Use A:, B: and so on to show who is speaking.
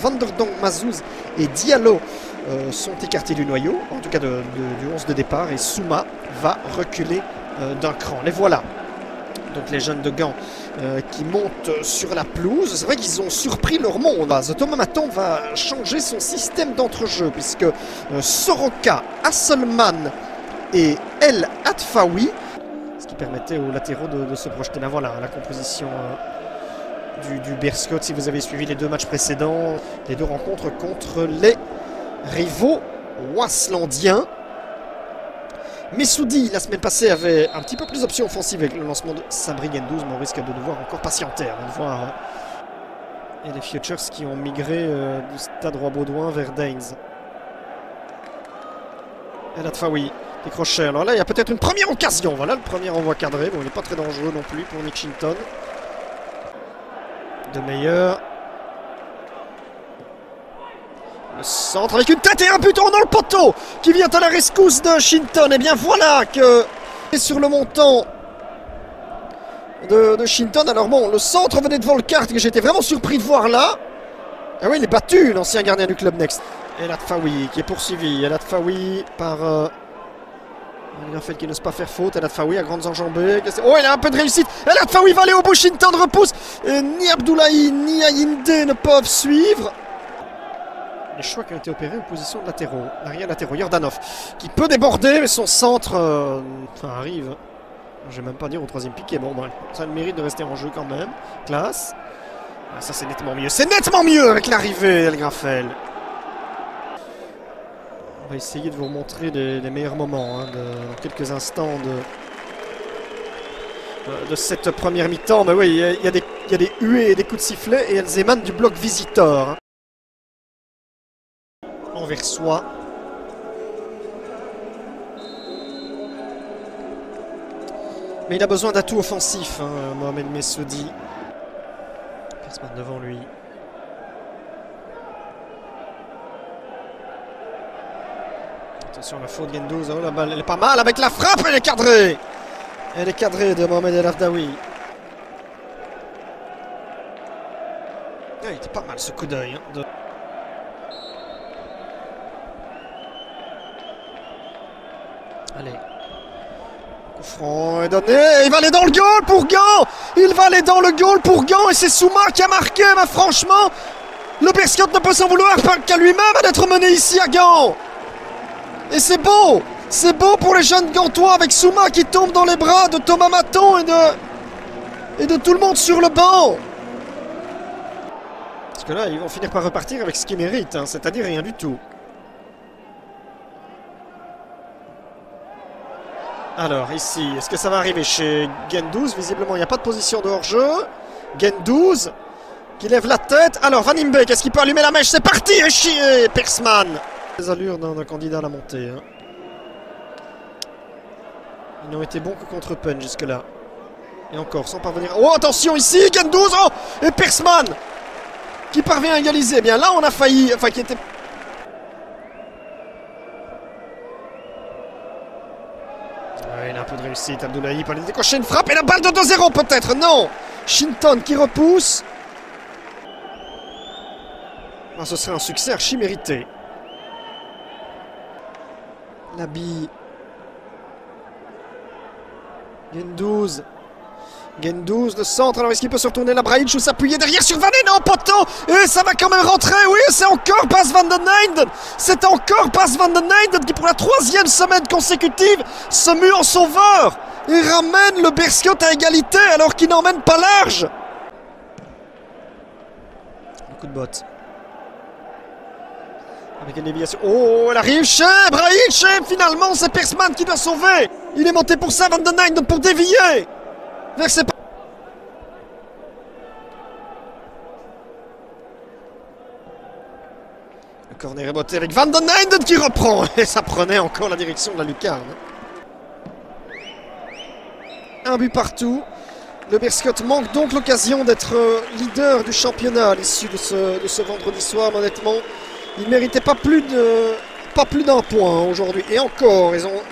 A: Vanderdonk, Mazouz et Diallo sont écartés du noyau, en tout cas du 11 de départ, et Souma va reculer d'un cran. Les voilà, donc les jeunes de Gand qui montent sur la pelouse. C'est vrai qu'ils ont surpris leur monde. Thomas Maton va changer son système d'entrejeu, puisque Soroka, Hasselmann et El Atfaoui, ce qui permettait aux latéraux de se projeter. Là voilà, la composition du Beerschoot. Si vous avez suivi les deux matchs précédents, les deux rencontres contre les rivaux waaslandiens. Messoudi, la semaine passée, avait un petit peu plus d'options offensives avec le lancement de Sabri Gendouzi, mais on risque de devoir encore patienter avant de voir. Et les Futures qui ont migré du stade Roi-Baudouin vers Daines. El Atfaoui, décroché. Alors là, il y a peut-être une première occasion. Voilà, le premier envoi cadré. Bon, il n'est pas très dangereux non plus pour Nick Shinton. De meilleur. Le centre avec une tête et un but dans le poteau qui vient à la rescousse de Shinton. Et bien voilà que sur le montant de Shinton. Alors bon, le centre venait de Volkart que j'étais vraiment surpris de voir là. Ah oui, il est battu, l'ancien gardien du club Next. El Atfaoui qui est poursuivi. El Atfaoui par Grafel qui n'ose pas faire faute. El Atfaoui à grandes enjambées. Oh, il a un peu de réussite. El Atfaoui va aller au bout. Shinton repousse. Et ni Abdoulaye ni Ayinde ne peuvent suivre. Les choix qui ont été opérés en position de latéraux. L'arrière latéraux. Yordanov qui peut déborder, mais son centre arrive. Je vais même pas dire au troisième piqué. Bon, ben, ça a le mérite de rester en jeu quand même. Classe. Ah, ça c'est nettement mieux. C'est nettement mieux avec l'arrivée d'El Grafel. On va essayer de vous montrer les meilleurs moments dans quelques instants de cette première mi-temps. Mais oui, il y a des huées et des coups de sifflet et elles émanent du bloc visiteur. Envers soi. Mais il a besoin d'atouts offensifs, Mohamed Messoudi. Persman devant lui. Attention à la faute Gendouzi. Oh, la balle, elle est pas mal avec la frappe, elle est cadrée. Elle est cadrée de Mohamed El Afdaoui. Il était pas mal ce coup d'œil. Allez. Coup franc est donné. Il va aller dans le goal pour Gand. Il va aller dans le goal pour Gand. Et c'est Souma qui a marqué. Mais franchement, le Beerschoot ne peut s'en vouloir qu'à lui-même d'être mené ici à Gand. Et c'est beau. C'est beau pour les jeunes Gantois avec Souma qui tombe dans les bras de Thomas Maton et de tout le monde sur le banc. Parce que là, ils vont finir par repartir avec ce qu'ils méritent. C'est-à-dire rien du tout. Alors ici, est-ce que ça va arriver chez Gendouzi? Visiblement, il n'y a pas de position de hors-jeu. Gendouzi qui lève la tête. Alors Van Imbeek, est-ce qu'il peut allumer la mèche? C'est parti, et Persman. Les allures d'un candidat à la montée. Ils n'ont été bons que contre Penn jusque-là. Et encore, sans parvenir... Oh, attention ici, Gendouzi. Oh, et Persman qui parvient à égaliser. Eh bien là, on a failli... Enfin, qui était... Il a un peu de réussite, Abdoulaye pour aller décocher une frappe et la balle de 2-0 peut-être, non. Shinton qui repousse. Ah, ce serait un succès archi mérité. Labi. Gendouzi. Gendouzi, le centre, alors est-ce qu'il peut se retourner la Braic ou s'appuyer derrière sur Van Ene au poteau? Et ça va quand même rentrer, oui, c'est encore passe Van den Eynden. C'est encore passe Van den Eynden qui pour la 3e semaine consécutive se mue en sauveur et ramène le Beerschoot à égalité alors qu'il n'emmène pas large. Un coup de botte. Avec une déviation. Oh, elle arrive chez Braic et finalement c'est Persman qui doit sauver. Il est monté pour ça, Van den Eynden pour dévier. Vers ses... Le corner est botté avec Van den Eynden qui reprend. Et ça prenait encore la direction de la lucarne. Un but partout. Le Beerschoot manque donc l'occasion d'être leader du championnat à l'issue de ce vendredi soir. Honnêtement, ils ne méritaient pas plus d'un point aujourd'hui. Et encore, ils ont